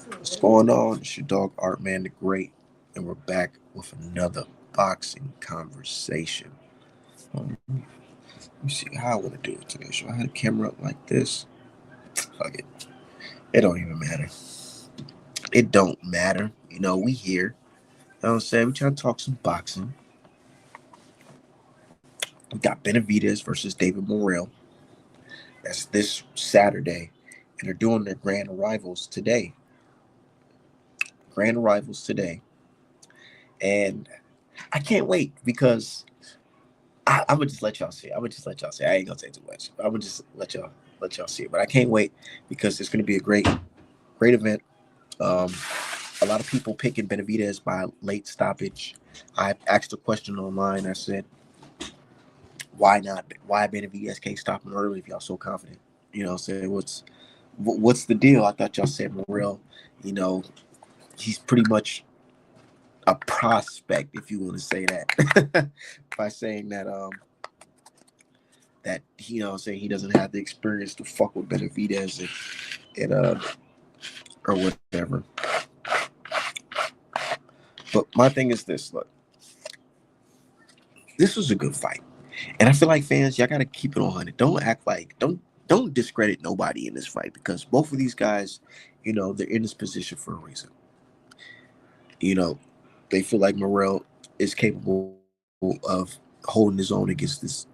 What's going on? It's your dog Art Man the Great, and we're back with another boxing conversation. Let me see how I want to do it today. Should I have the camera up like this? Fuck it. It don't even matter. It don't matter. We here. You know what I'm saying? We trying to talk some boxing. We got Benavidez versus David Morrell. That's this Saturday. And they're doing their grand arrivals today. Grand arrivals today. And I can't wait because I'm gonna just let y'all see it. I'm gonna just let y'all see it. I ain't gonna say too much. I'm gonna just let y'all see it. But I can't wait because it's gonna be a great event. Um, a lot of people picking Benavidez by late stoppage. I asked a question online. I said, "Why not? Why Benavidez can't stop him early if y'all so confident?" Say what's the deal? I thought y'all said Morrell. You know, he's pretty much a prospect, if you want to say that, by saying that saying he doesn't have the experience to fuck with Benavidez and or whatever. But my thing is this: look, this was a good fight, and I feel like fans, y'all gotta keep it on 100. Don't act like don't discredit nobody in this fight because both of these guys, they're in this position for a reason. You know, they feel like Morrell is capable of holding his own against this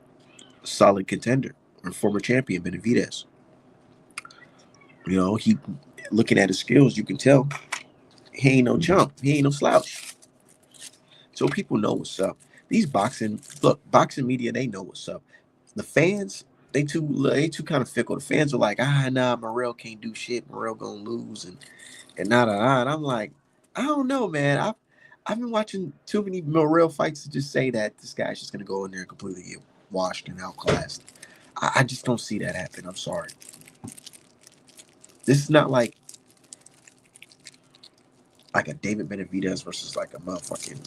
solid contender or former champion Benavidez. He looking at his skills, you can tell he ain't no chump. He ain't no slouch. So people know what's up. Boxing media, they know what's up. The fans, they too kind of fickle. The fans are like, nah, Morrell can't do shit. Morrell gonna lose and nah. And I'm like, I don't know, man. I've been watching too many Morrell fights to just say that this guy's just gonna go in there and completely get washed and outclassed. I just don't see that happen. I'm sorry. This is not like a David Benavidez versus like a motherfucking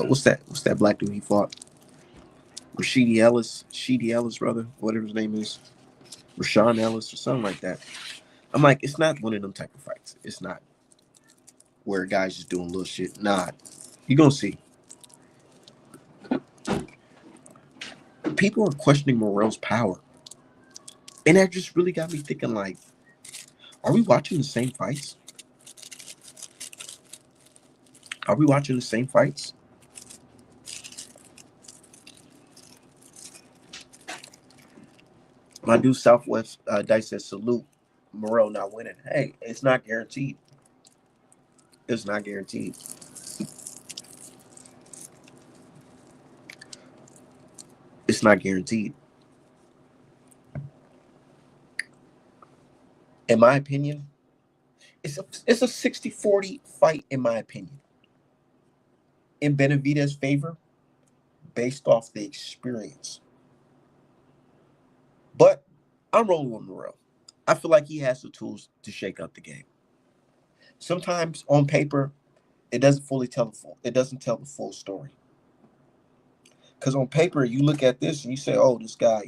what's that black dude he fought? Sheedy Ellis, brother, whatever his name is, Rashawn Ellis or something like that. I'm like, it's not one of them type of fights. It's not where guys just doing little shit. Nah, you gonna see. People are questioning Morrell's power, and that just really got me thinking. Like, are we watching the same fights? Are we watching the same fights? My dude Southwest Dice says salute. Morrell not winning. Hey, it's not guaranteed. It's not guaranteed. It's not guaranteed. In my opinion, it's a 60-40 fight, in my opinion. In Benavidez's favor, based off the experience. But I'm rolling with Morrell. I feel like he has the tools to shake up the game. Sometimes on paper, it doesn't fully tell the full. It doesn't tell the full story. Because on paper, you look at this and you say, "Oh, this guy,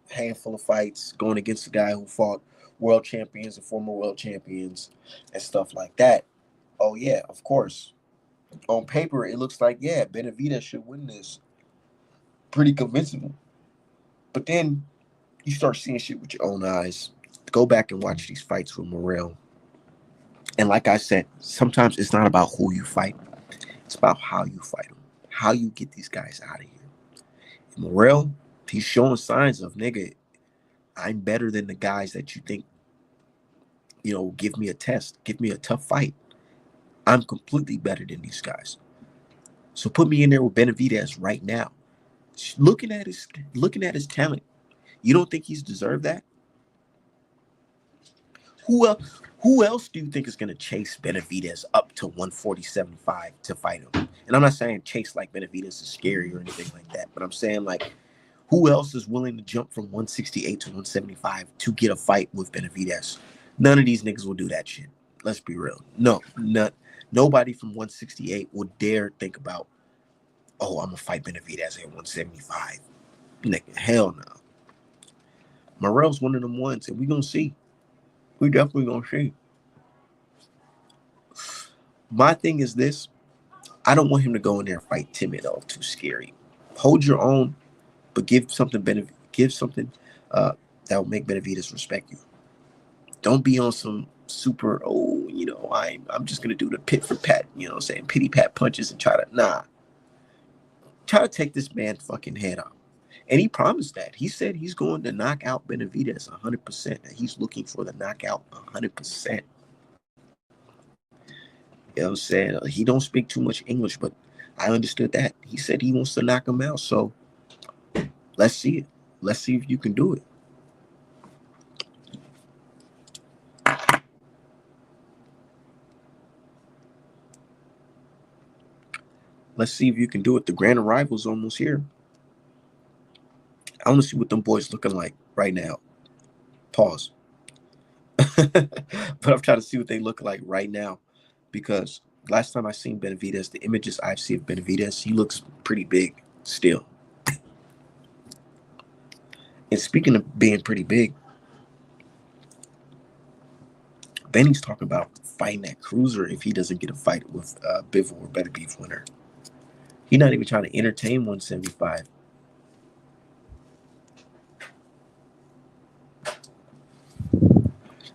handful of fights going against a guy who fought world champions and former world champions and stuff like that." Oh yeah, of course. On paper, it looks like Benavidez should win this pretty convincingly. But then you start seeing shit with your own eyes. Go back and watch these fights with Morrell. And like I said, sometimes it's not about who you fight. It's about how you fight them, how you get these guys out of here. And Morrell, he's showing signs of, nigga, I'm better than the guys that you think, give me a test, give me a tough fight. I'm completely better than these guys. So put me in there with Benavidez right now. Looking at his talent, you don't think he's deserved that? Who else? Who else do you think is going to chase Benavidez up to 147.5 to fight him? And I'm not saying chase like Benavidez is scary or anything like that, but I'm saying like who else is willing to jump from 168 to 175 to get a fight with Benavidez? None of these niggas will do that shit. Let's be real. No, nobody from 168 would dare think about, oh, I'm gonna fight Benavidez at 175. Nigga, hell no. Morrell's one of them ones, and we gonna see. We definitely gonna see. My thing is this: I don't want him to go in there and fight timid or too scary. Hold your own, but give something uh, that will make Benavidez respect you. Don't be on some super, I'm just gonna do the pit for pat, saying pity pat punches and try to take this man's fucking head off. And he promised that. He said he's going to knock out Benavidez 100%. That he's looking for the knockout 100%. You know what I'm saying? He don't speak too much English, but I understood that. He said he wants to knock him out. So let's see it. Let's see if you can do it. Let's see if you can do it. The grand arrival's almost here. I want to see what them boys looking like right now. Pause. But I'm trying to see what they look like right now, because last time I seen Benavidez, the images I've seen of Benavidez, he looks pretty big still. And speaking of being pretty big, Benny's talking about fighting that cruiser if he doesn't get a fight with Bivol or Better Beef winner. He's not even trying to entertain 175.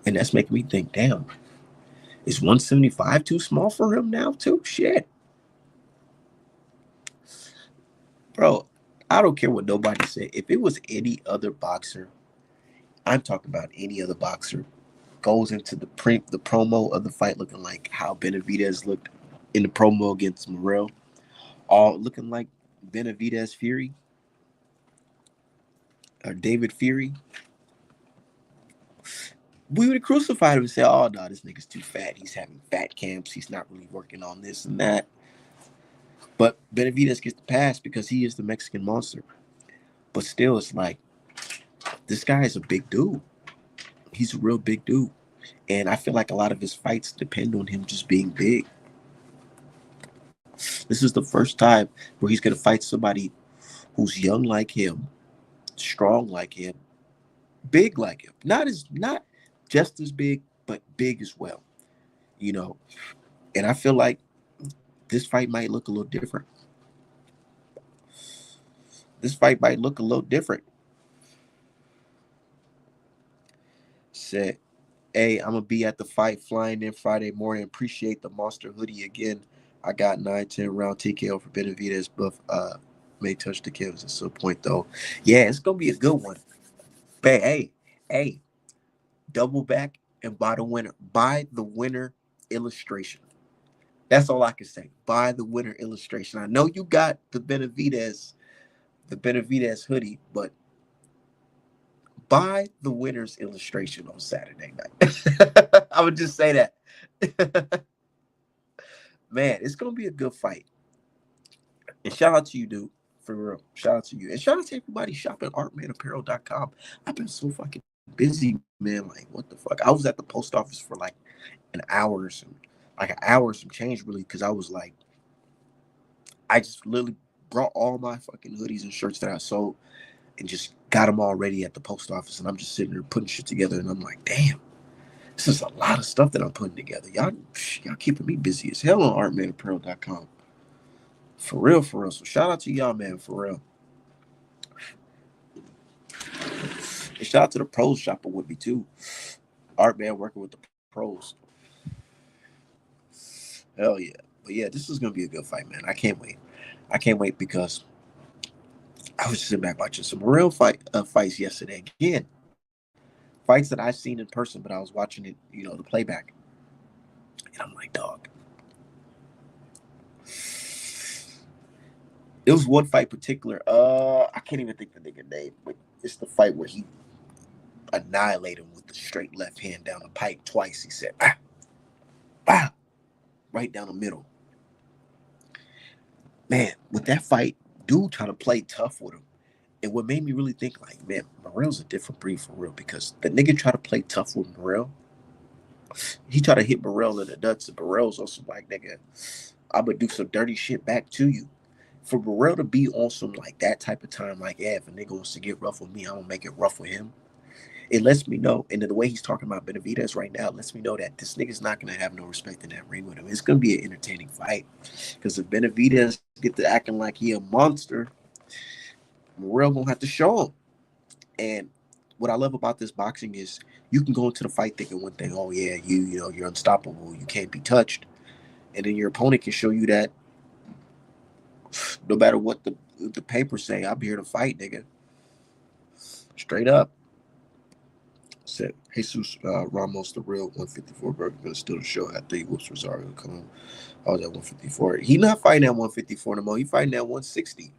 And that's making me think, damn, is 175 too small for him now too? Shit. Bro, I don't care what nobody said. If it was any other boxer, I'm talking about any other boxer, goes into the promo of the fight looking like how Benavidez looked in the promo against Morrell, all looking like Benavidez Fury or David Fury, we would have crucified him and said, oh, no, this nigga's too fat. He's having fat camps. He's not really working on this and that. But Benavidez gets the pass because he is the Mexican monster. But still, it's like, this guy is a big dude. He's a real big dude. And I feel like a lot of his fights depend on him just being big. This is the first time where he's going to fight somebody who's young like him, strong like him, big like him. Not just as big, but big as well. And I feel like this fight might look a little different. Said, hey, I'm going to be at the fight flying in Friday morning. Appreciate the monster hoodie again. I got 9-10 round TKO for Benavidez, but may touch the kills at some point, though. Yeah, it's going to be a good one. But hey, double back and buy the winner. Buy the winner illustration. That's all I can say. Buy the winner illustration. I know you got the Benavidez hoodie, but buy the winner's illustration on Saturday night. I would just say that. Man, it's gonna be a good fight. And shout out to you, dude. For real. Shout out to you. And shout out to everybody shopping artmanapparel.com. I've been so fucking busy, man. Like, what the fuck? I was at the post office for like an hour or some change, really, because I was like, I just literally brought all my fucking hoodies and shirts that I sold and just got them all ready at the post office. And I'm just sitting there putting shit together. And I'm like, damn, this is a lot of stuff that I'm putting together. Y'all keeping me busy as hell on artmanapparel.com. For real, for real. So shout out to y'all, man, for real. And shout out to the pros shopping with me, too. Art man working with the pros. Hell yeah. But yeah, this is going to be a good fight, man. I can't wait. I can't wait because I was just sitting back watching some real fights yesterday. Again, fights that I've seen in person, but I was watching it, the playback. And I'm like, dog. It was one fight particular. I can't even think the nigga name, but it's the fight where he annihilated him with the straight left hand down the pipe twice. He said, right down the middle. Man, with that fight, dude trying to play tough with him. And what made me really think, like, man, Morrell's a different breed for real, because the nigga tried to play tough with Morrell. He tried to hit Morrell in the nuts, and Morrell's also like, nigga, I'm gonna do some dirty shit back to you. For Morrell to be on some like that type of time, like, yeah, if a nigga wants to get rough with me, I'm gonna make it rough with him. it lets me know, and the way he's talking about Benavidez right now lets me know that this nigga's not gonna have no respect in that ring with him. It's gonna be an entertaining fight because if Benavidez get to acting like he a monster, Morrell gonna have to show him. And what I love about this boxing is you can go into the fight thinking one thing, oh yeah, you know you're unstoppable, you can't be touched, and then your opponent can show you that no matter what the papers say, I'm here to fight, nigga, straight up. Said Jesus Ramos, the real 154 burger, gonna steal the show after he whoops Rosario. Come on, I was at 154. He not fighting at 154 no more. He fighting at 160.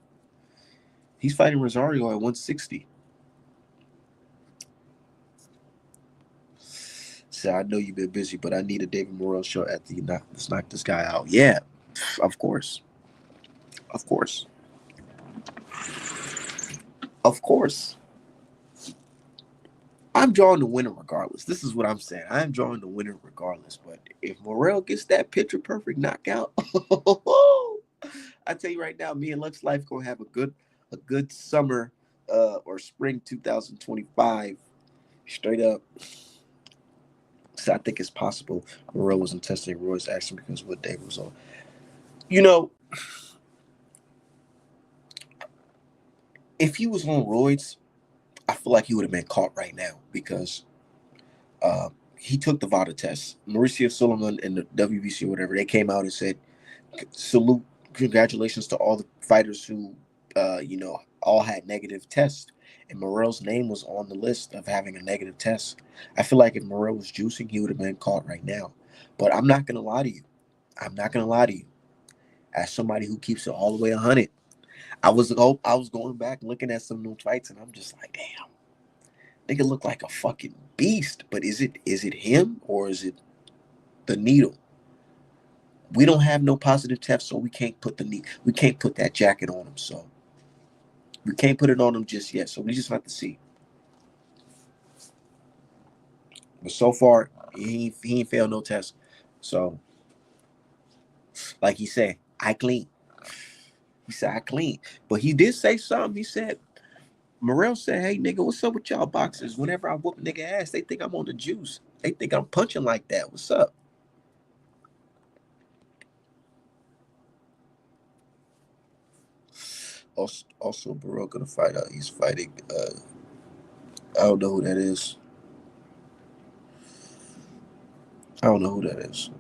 He's fighting Rosario at 160. So I know you've been busy, but I need a David Morrell show after let's knock this guy out. Yeah, of course, of course, of course. I'm drawing the winner regardless. This is what I'm saying. I'm drawing the winner regardless. But if Morrell gets that picture perfect knockout, I tell you right now, me and Lux Life gonna have a good summer or spring 2025 straight up. So I think it's possible Morrell wasn't testing Roy's action because what Dave was on. You know, if he was on roids, I feel like he would have been caught right now because he took the VADA test. Mauricio Suleiman and the WBC or whatever, they came out and said, salute, congratulations to all the fighters who, all had negative tests. And Morrell's name was on the list of having a negative test. I feel like if Morrell was juicing, he would have been caught right now. But I'm not going to lie to you. I'm not going to lie to you. As somebody who keeps it all the way 100, I was going back looking at some new fights, and I'm just like, damn, nigga look like a fucking beast. But is it him or is it the needle? We don't have no positive tests, so we can't put that jacket on him. So we can't put it on him just yet. So we just have to see. But so far, he ain't failed no test. So, like he said, I clean. He said I clean. But he did say something. He said, Morrell said, hey, nigga, what's up with y'all boxers? Whenever I whoop a nigga ass, they think I'm on the juice. They think I'm punching like that. What's up? Also Morrell gonna fight out. He's fighting. I don't know who that is. I don't know who that is.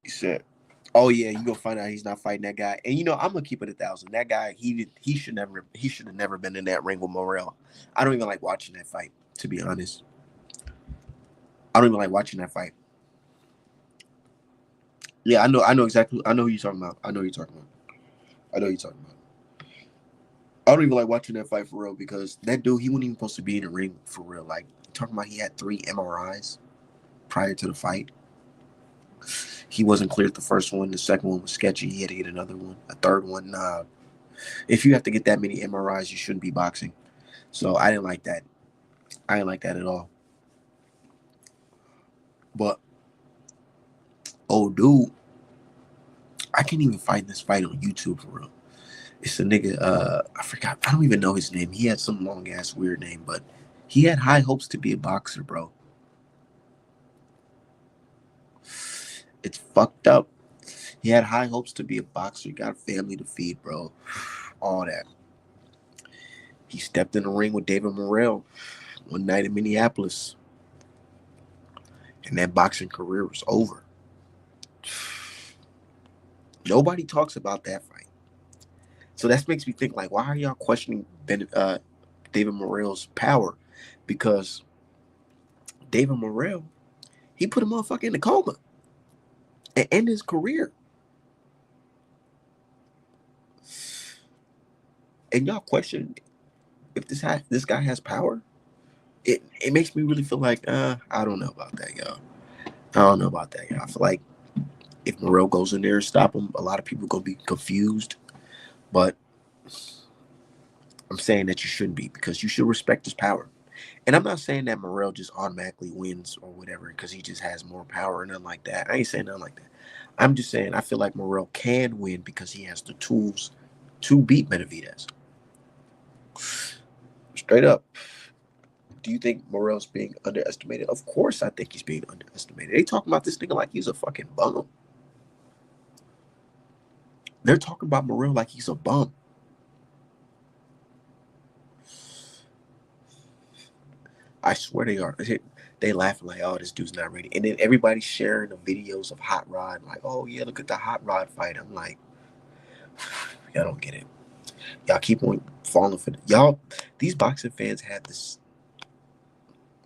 He said, "Oh yeah, you gonna find out he's not fighting that guy." And I'm gonna keep it 1,000. That guy, he should have never been in that ring with Morrell. I don't even like watching that fight, to be honest. I don't even like watching that fight. Yeah, I know exactly. I know who you're talking about. I know who you're talking about. I know who you're talking about. I don't even like watching that fight for real because that dude, he wasn't even supposed to be in the ring for real. Like talking about, he had 3 MRIs prior to the fight. He wasn't cleared the first one. The second one was sketchy. He had to get another one. A third one, nah. If you have to get that many MRIs, you shouldn't be boxing. So I didn't like that. I didn't like that at all. But oh, dude, I can't even find this fight on YouTube for real. It's a nigga. I forgot. I don't even know his name. He had some long ass weird name, but he had high hopes to be a boxer, bro. It's fucked up. He had high hopes to be a boxer. He got a family to feed, bro. All that. He stepped in the ring with David Morrell one night in Minneapolis, and that boxing career was over. Nobody talks about that fight. So that makes me think, like, why are y'all questioning David Morrell's power? because David Morrell, he put a motherfucker in a coma and ended his career. And y'all question if this guy has power. It makes me really feel like I don't know about that, y'all. I don't know about that, y'all. I feel like if Morrell goes in there and stop him, a lot of people gonna be confused. But I'm saying that you shouldn't be, because you should respect his power. And I'm not saying that Morrell just automatically wins or whatever because he just has more power or nothing like that. I ain't saying nothing like that. I'm just saying I feel like Morrell can win because he has the tools to beat Benavidez. Straight up. Do you think Morrell's being underestimated? Of course I think he's being underestimated. They talking about this nigga like he's a fucking bum. They're talking about Morrell like he's a bum. I swear they are. They laughing like, oh, this dude's not ready. And then everybody's sharing the videos of Hot Rod. Like, oh, yeah, look at the Hot Rod fight. I'm like, y'all don't get it. Y'all keep on falling for y'all. These boxing fans have this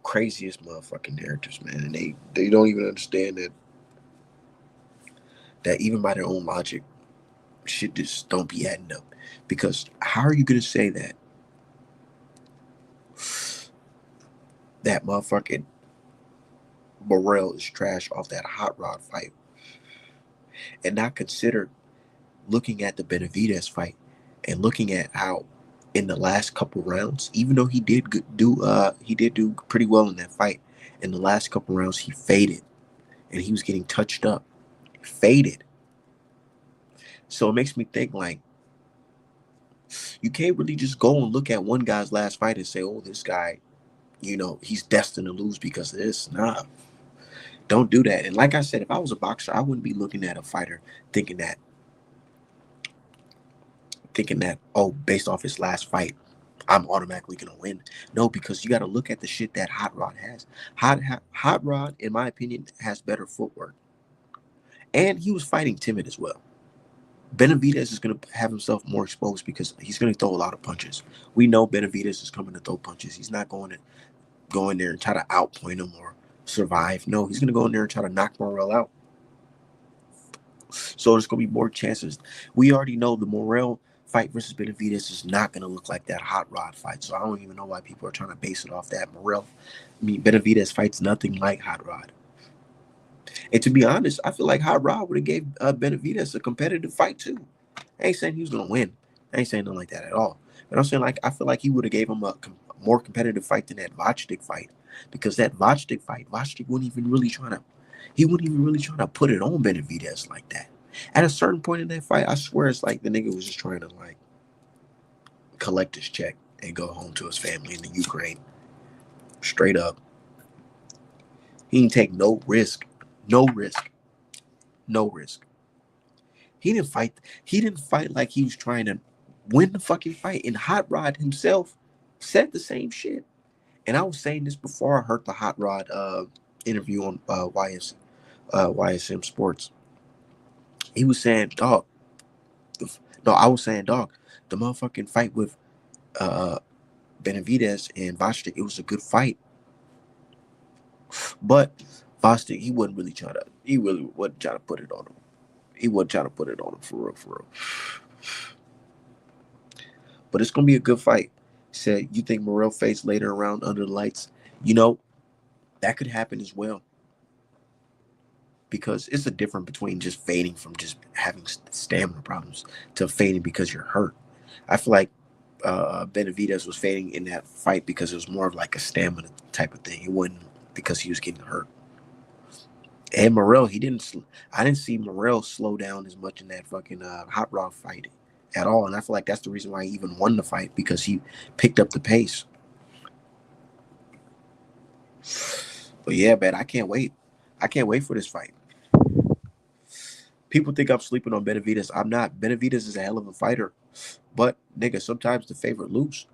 craziest motherfucking narratives, man. And they don't even understand that even by their own logic, shit just don't be adding up. Because how are you going to say that motherfucking Morrell is trash off that Hot Rod fight and not consider looking at the Benavidez fight and looking at how in the last couple rounds, even though he did do pretty well in that fight, in the last couple rounds he faded and he was getting touched up, faded. So it makes me think like you can't really just go and look at one guy's last fight and say, oh, this guy, he's destined to lose because of this. Nah, don't do that. And like I said, if I was a boxer, I wouldn't be looking at a fighter thinking that, oh, based off his last fight, I'm automatically gonna win. No, because you got to look at the shit that Hot Rod has. Hot Rod, in my opinion, has better footwork, and he was fighting timid as well. Benavidez is gonna have himself more exposed because he's gonna throw a lot of punches. We know Benavidez is coming to throw punches. He's not going to go in there and try to outpoint him or survive. No, he's gonna go in there and try to knock Morrell out. So there's gonna be more chances. We already know the Morrell fight versus Benavidez is not gonna look like that Hot Rod fight. So I don't even know why people are trying to base it off that. Benavidez fights nothing like Hot Rod. And to be honest, I feel like Hot Rod would have gave Benavidez a competitive fight too. I ain't saying he was gonna win. I ain't saying nothing like that at all. But I'm saying like I feel like he would have gave him a more competitive fight than that Vachtik fight, because that Vachtik fight, Vachtik wouldn't even really trying to put it on Benavidez like that. At a certain point in that fight, I swear it's like the nigga was just trying to like collect his check and go home to his family in the Ukraine. Straight up. He didn't take no risk. No risk. No risk. He didn't fight like he was trying to win the fucking fight. And Hot Rod himself said the same shit. And I was saying this before I heard the Hot Rod interview on YSM Sports. He was saying, dog. I was saying, dog, the motherfucking fight with Benavidez and Vachtik, it was a good fight. But Vachtik, he really wasn't trying to put it on him. He wasn't trying to put it on him for real. But it's gonna be a good fight. Said, you think Morrell faced later around under the lights? That could happen as well. Because it's a difference between just fading from just having stamina problems to fading because you're hurt. I feel like Benavidez was fading in that fight because it was more of like a stamina type of thing. It wasn't because he was getting hurt. And Morrell, I didn't see Morrell slow down as much in that fucking Hot Rod fight at all. And I feel like that's the reason why he even won the fight, because he picked up the pace. But yeah, man, I can't wait. I can't wait for this fight. People think I'm sleeping on Benavidez. I'm not. Benavidez is a hell of a fighter. But, nigga, sometimes the favorite lose.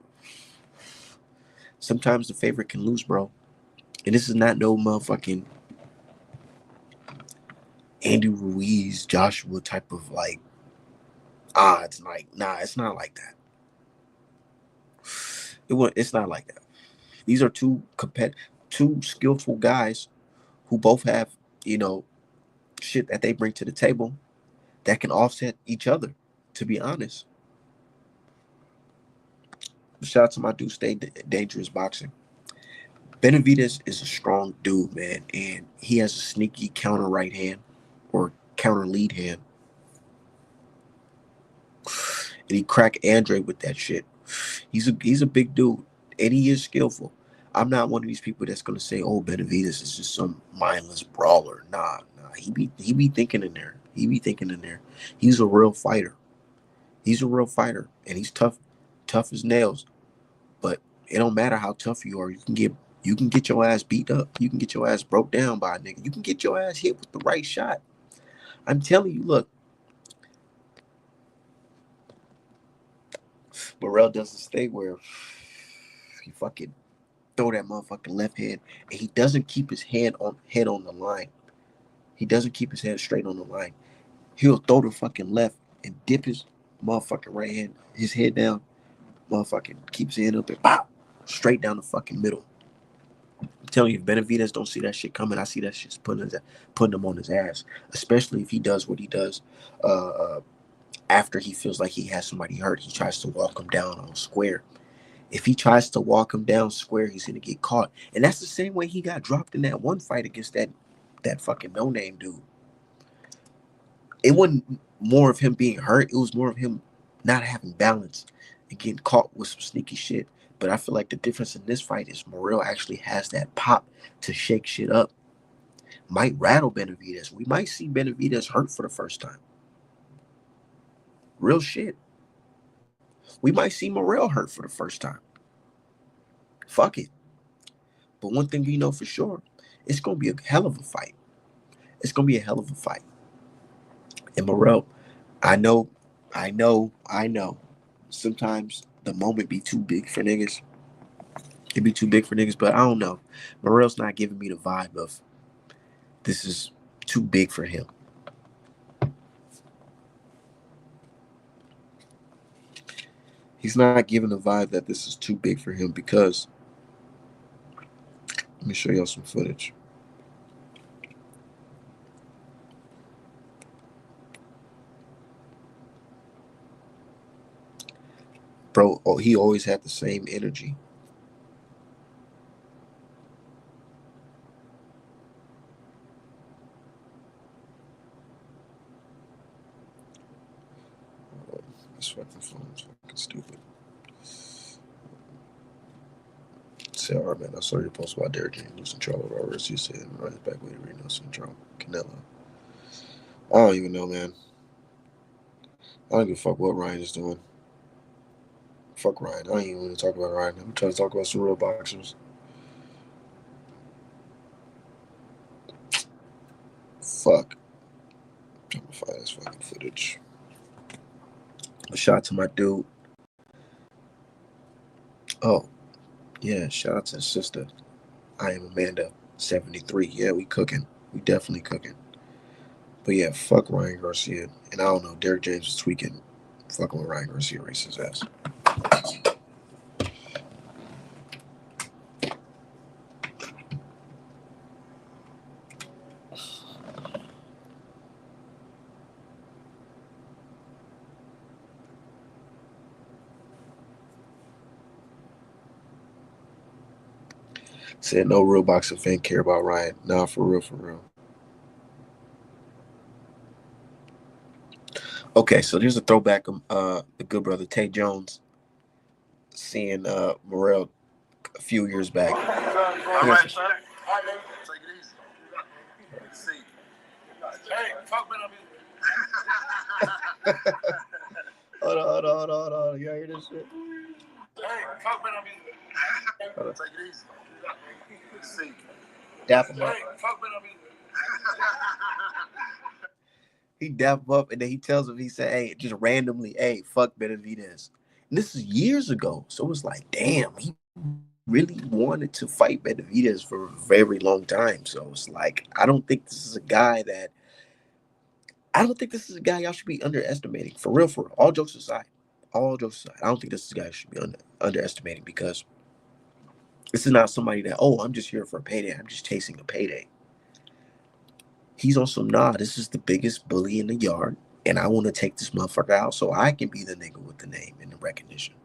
Sometimes the favorite can lose, bro. And this is not no motherfucking Andy Ruiz, Joshua type of like odds. Like, nah, it's not like that. It's not like that. These are two skillful guys who both have, you know, shit that they bring to the table that can offset each other. To be honest, shout out to my dude, Stay Dangerous Boxing. Benavidez is a strong dude, man, and he has a sneaky counter right hand or counter lead hand, and he cracked Andre with that shit. He's a big dude, and he is skillful. I'm not one of these people that's gonna say, "Oh, Benavidez is just some mindless brawler." Nah. He be thinking in there. He be thinking in there. He's a real fighter. He's a real fighter, and he's tough as nails. But it don't matter how tough you are. You can get your ass beat up. You can get your ass broke down by a nigga. You can get your ass hit with the right shot. I'm telling you, look, Morrell doesn't stay where he fucking throw that motherfucking left hand, and he doesn't keep his head on the line. He doesn't keep his head straight on the line. He'll throw the fucking left and dip his motherfucking right hand, his head down, motherfucking keeps his head up and pop straight down the fucking middle. I'm telling you, if Benavidez don't see that shit coming, I see that shit's putting him on his ass. Especially if he does what he does after he feels like he has somebody hurt. He tries to walk him down on square. If he tries to walk him down square, he's gonna get caught. And that's the same way he got dropped in that one fight against that fucking no-name dude. It wasn't more of him being hurt. It was more of him not having balance and getting caught with some sneaky shit. But I feel like the difference in this fight is Morrell actually has that pop to shake shit up. Might rattle Benavidez. We might see Benavidez hurt for the first time. Real shit. We might see Morrell hurt for the first time. Fuck it. But one thing we know for sure, it's going to be a hell of a fight. It's going to be a hell of a fight. And Morrell, I know. Sometimes the moment be too big for niggas. It be too big for niggas, but I don't know. Morrell's not giving me the vibe of this is too big for him. He's not giving the vibe that this is too big for him because let me show y'all some footage. Bro, he always had the same energy. This fucking phone's fucking stupid. Say, all right, man, I saw your post about Derrick James losing control of our wrist. You said, right, his back way to Reno syndrome. Canelo. I don't even know, man. I don't give a fuck what Ryan is doing. Fuck Ryan. I ain't even want to talk about Ryan. I'm trying to talk about some real boxers. Fuck. I'm trying to find this fucking footage. A shout out to my dude. Oh, yeah, shout out to his sister. I am Amanda, 73. Yeah, we cooking. We definitely cooking. But yeah, fuck Ryan Garcia. And I don't know, Derrick James is tweaking. Fucking with Ryan Garcia, race his ass. Said no real boxing fan care about Ryan. Nah, for real, for real. Okay, so there's a throwback of the good brother Tay Jones seeing Morrell a few years back. All right, son. Take it easy. Let's see. Hey, fuck Benavidez. Hold on. You hear this shit? Hey, fuck Benavidez. Take it easy. Let's see. Dap him up. Hey, fuck Benavidez. He dap him up and then he tells him, he said, hey, just randomly, hey, fuck Benavidez. And this is years ago. So it's like, damn, he really wanted to fight Benavidez for a very long time. So it's like, I don't think this is a guy y'all should be underestimating. For real. All jokes aside. I don't think this is a guy you should be underestimating because This is not somebody that, oh, I'm just here for a payday. I'm just chasing a payday. He's on some, nah, this is the biggest bully in the yard, and I want to take this motherfucker out so I can be the nigga with the name and the recognition.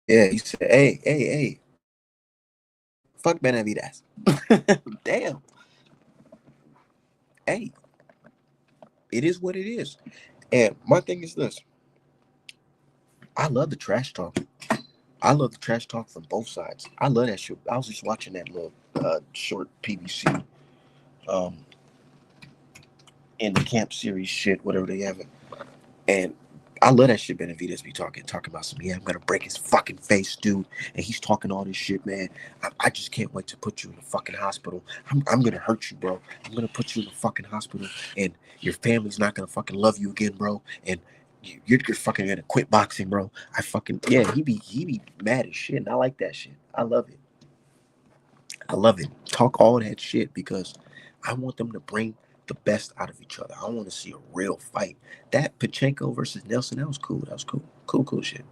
Yeah, he said, hey, fuck Benavidez. Damn. Hey, it is what it is. And my thing is this. I love the trash talk. I love the trash talk from both sides. I love that shit. I was just watching that little short PBC um, in the camp series shit, whatever they have it. And I love that shit Benavidez be talking about some, yeah, I'm gonna break his fucking face, dude. And he's talking all this shit, man. I just can't wait to put you in the fucking hospital. I'm gonna hurt you, bro. I'm gonna put you in the fucking hospital, and your family's not gonna fucking love you again, bro. And you're fucking gonna quit boxing, bro. I fucking, yeah, he be mad as shit, and I like that shit. I love it. I love it. Talk all that shit because I want them to bring the best out of each other. I want to see a real fight. That Pachenko versus Nelson, that was cool. That was cool. Cool shit.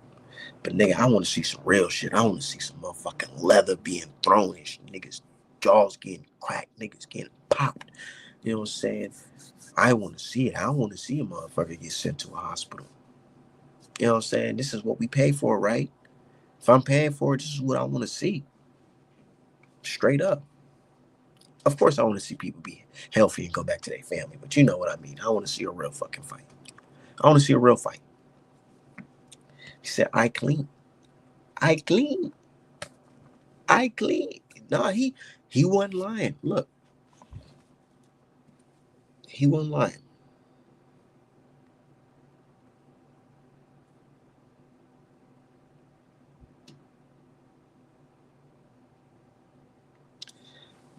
But nigga, I want to see some real shit. I want to see some motherfucking leather being thrown and shit. Niggas jaws getting cracked. Niggas getting popped. You know what I'm saying? I want to see it. I want to see a motherfucker get sent to a hospital. You know what I'm saying? This is what we pay for, right? If I'm paying for it, this is what I want to see. Straight up. Of course, I want to see people be healthy and go back to their family, but you know what I mean. I want to see a real fucking fight. I want to see a real fight. He said, I clean. I clean. I clean. Nah, he wasn't lying. Look, he wasn't lying.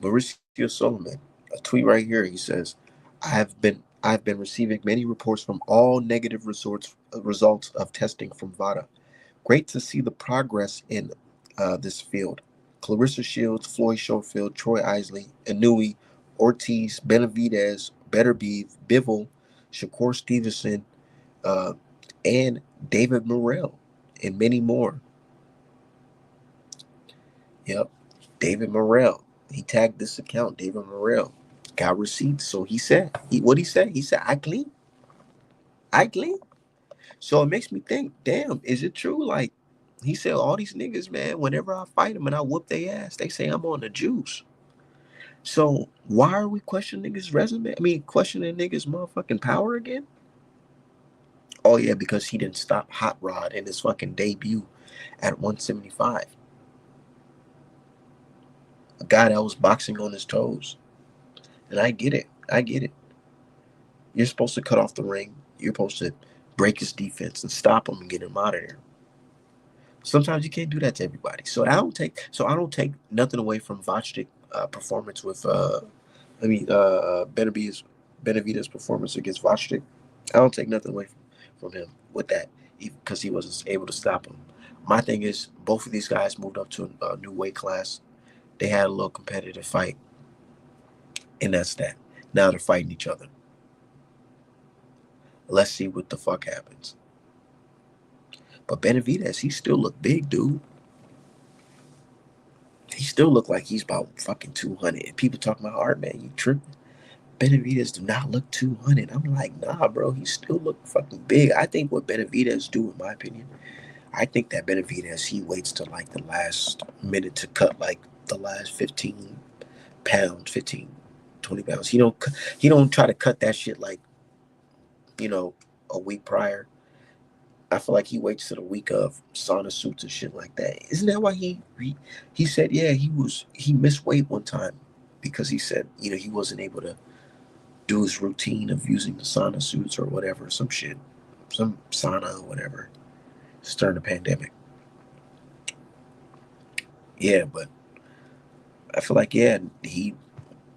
Mauricio Solomon, a tweet right here. He says, I've been receiving many reports from all negative results of testing from VADA. Great to see the progress in this field. Clarissa Shields, Floyd Schofield, Troy Isley, Inui, Ortiz, Benavidez, Bivol, Shakur Stevenson, uh, and David Morrell, and many more. Yep, David Morrell. He tagged this account, David Morrell. Got receipts. So he said, what he said? He said, I clean. I clean. So it makes me think, damn, is it true? Like, he said, all these niggas, man, whenever I fight them and I whoop their ass, they say I'm on the juice. So why are we questioning niggas' resume? I mean, questioning niggas' motherfucking power again? Oh, yeah, because he didn't stop Hot Rod in his fucking debut at 175. A guy that was boxing on his toes. And I get it. I get it. You're supposed to cut off the ring. You're supposed to break his defense and stop him and get him out of there. Sometimes you can't do that to everybody. So I don't take nothing away from Vachtik performance with Benavidez performance against Vachtik. I don't take nothing away from him with that because he wasn't able to stop him. My thing is both of these guys moved up to a new weight class. They had a little competitive fight, and that's that. Now they're fighting each other. Let's see what the fuck happens. But Benavidez, he still look big, dude. He still look like he's about fucking 200. And people talking about art, man, you tripping. Benavidez do not look 200. I'm like, nah, bro, he still look fucking big. I think what Benavidez do, in my opinion, I think that Benavidez, he waits to like the last minute to cut like the last 15 pounds, 15, 20 pounds. He don't try to cut that shit like, you know, a week prior. I feel like he waits to the week of sauna suits and shit like that. Isn't that why he said, yeah, he missed weight one time because he said, he wasn't able to do his routine of using the sauna suits or whatever, some shit, some sauna or whatever. It's during the pandemic. Yeah, but I feel like, yeah, he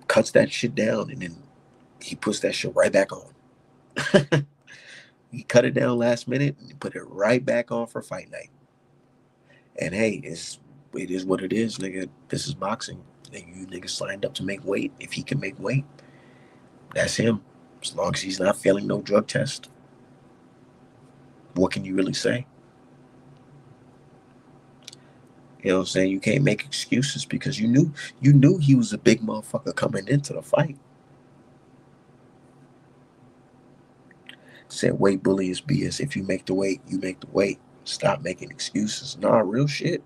cuts that shit down and then he puts that shit right back on. He cut it down last minute and put it right back on for fight night. And hey, it is what it is, nigga. This is boxing. You niggas signed up to make weight. If he can make weight, that's him. As long as he's not failing no drug test, what can you really say? You know what I'm saying? You can't make excuses because you knew he was a big motherfucker coming into the fight. Said weight bully is BS. If you make the weight, you make the weight. Stop making excuses. Nah, real shit.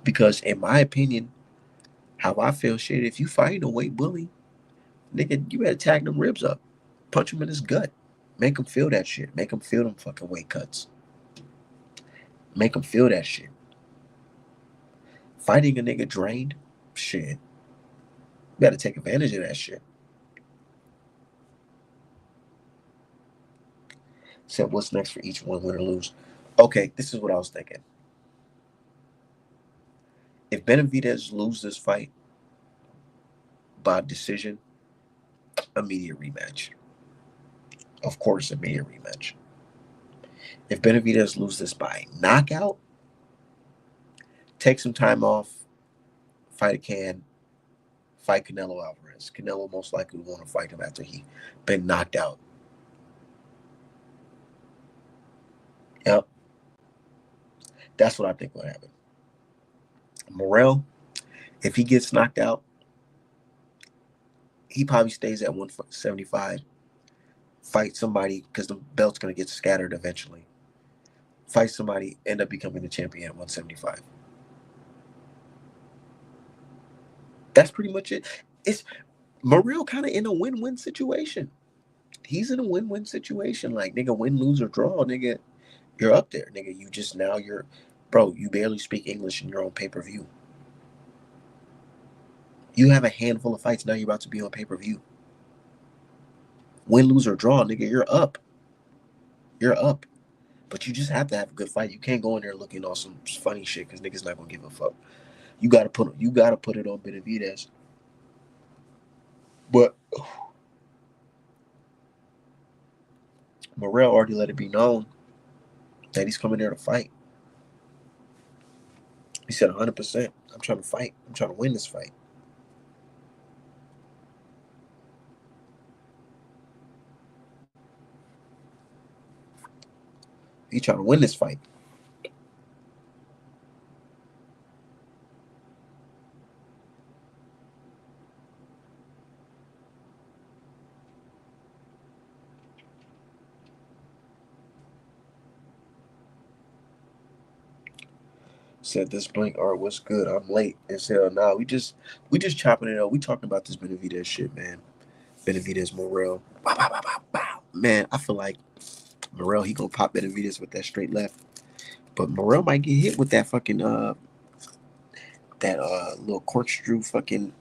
Because in my opinion, how I feel shit, if you fight a weight bully, nigga, you better tag them ribs up. Punch him in his gut. Make him feel that shit. Make him feel them fucking weight cuts. Make him feel that shit. Fighting a nigga drained, shit. You better take advantage of that shit. Said, what's next for each one, win or lose? Okay, this is what I was thinking. If Benavidez lose this fight by decision, immediate rematch. Of course, immediate rematch. If Benavidez lose this by knockout, take some time off, fight a can, fight Canelo Alvarez. Canelo most likely will want to fight him after he been knocked out. Yep, that's what I think will happen. Morrell, if he gets knocked out, he probably stays at 175. Fight somebody because the belt's gonna get scattered eventually. Fight somebody, end up becoming the champion at 175. That's pretty much it. It's Morrell kind of in a win-win situation. He's in a win-win situation. Like, nigga, win, lose, or draw, nigga, you're up there. Nigga, you just now you're bro, you barely speak English and you're on pay-per-view. You have a handful of fights, now you're about to be on pay-per-view. Win, lose, or draw, nigga, you're up. You're up. But you just have to have a good fight. You can't go in there looking on some funny shit because niggas not gonna give a fuck. You gotta put it on Benavidez. But Morrell already let it be known that he's coming there to fight. He said 100%. I'm trying to fight. I'm trying to win this fight. He's trying to win this fight. Said this blank art was good. I'm late as hell. Nah, we just chopping it up. We talking about this Benavidez shit, man. Benavidez Morrell. Bow, bow, bow, bow, bow. Man, I feel like Morrell, he gonna pop Benavidez with that straight left. But Morrell might get hit with that fucking that little corkscrew fucking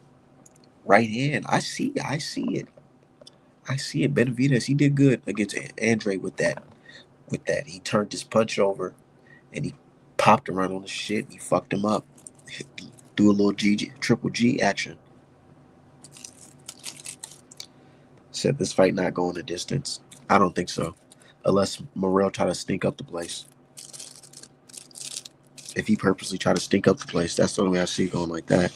right hand. I see it. I see it. Benavidez, he did good against Andre with that. With that, he turned his punch over and he popped around on the shit. And he fucked him up. Do a little triple G action. Said this fight not going the distance. I don't think so, unless Morrell try to stink up the place. If he purposely try to stink up the place, that's the only way I see it going like that.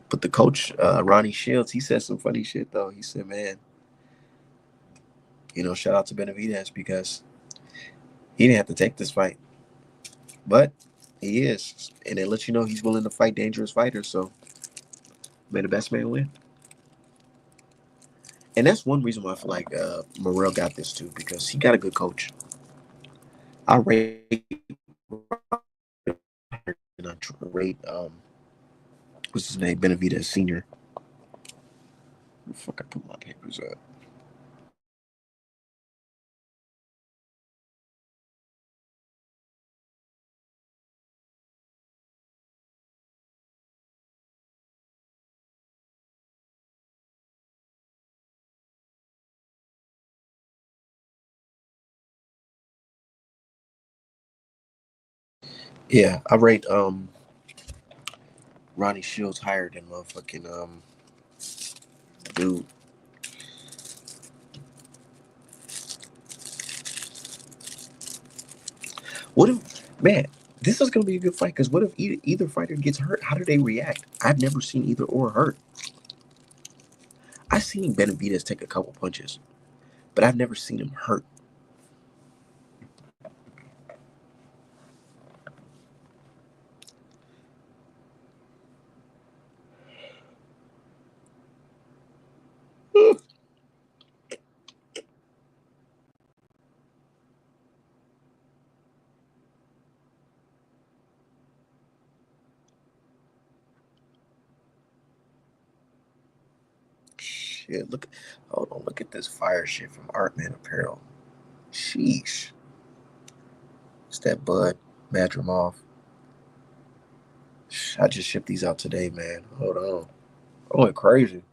But the coach, Ronnie Shields, he said some funny shit though. He said, "Man, shout out to Benavidez because he didn't have to take this fight, but he is, and it lets you know he's willing to fight dangerous fighters. So may the best man win." And that's one reason why I feel like Morrell got this too because he got a good coach. I rate and I rate what's his name, Benavidez Senior. Where the fuck I put my papers at? Yeah, I rate Ronnie Shields higher than motherfucking dude. What if, man? This is gonna be a good fight because what if either fighter gets hurt? How do they react? I've never seen either or hurt. I've seen Benavidez take a couple punches, but I've never seen him hurt. Shit, look, hold on, look at this fire shit from Artman Apparel. Sheesh, it's that Bud Madrimov. I just shipped these out today, man. Hold on, I went crazy.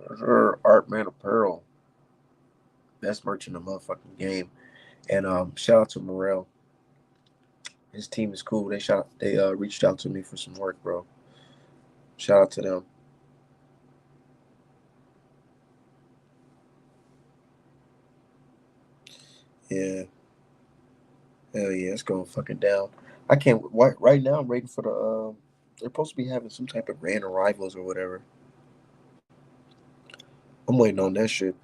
Artman Apparel, best merch in the motherfucking game. And shout out to Morrell. His team is cool. They reached out to me for some work, bro. Shout out to them. Yeah, hell yeah, it's going fucking down. I can't. Right now, I'm waiting for the. They're supposed to be having some type of grand arrivals or whatever. I'm waiting on that shit.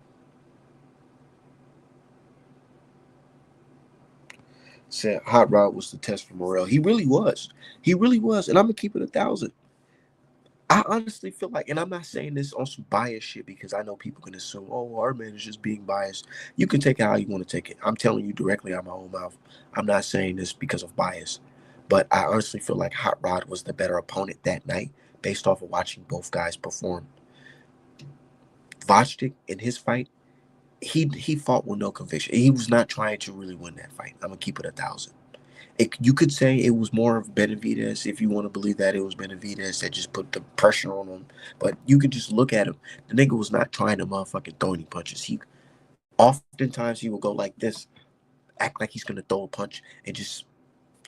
Said Hot Rod was the test for Morrell. He really was. He really was. And I'm gonna keep it 1,000. I honestly feel like, and I'm not saying this on some bias shit because I know people can assume, oh, our man is just being biased. You can take it how you want to take it. I'm telling you directly out my own mouth. I'm not saying this because of bias, but I honestly feel like Hot Rod was the better opponent that night based off of watching both guys perform. Vochtik in his fight, he fought with no conviction. He was not trying to really win that fight. I'm gonna keep it 1,000. You could say it was more of Benavidez if you want to believe that it was Benavidez that just put the pressure on him. But you could just look at him. The nigga was not trying to motherfucking throw any punches. He oftentimes he will go like this, act like he's gonna throw a punch and just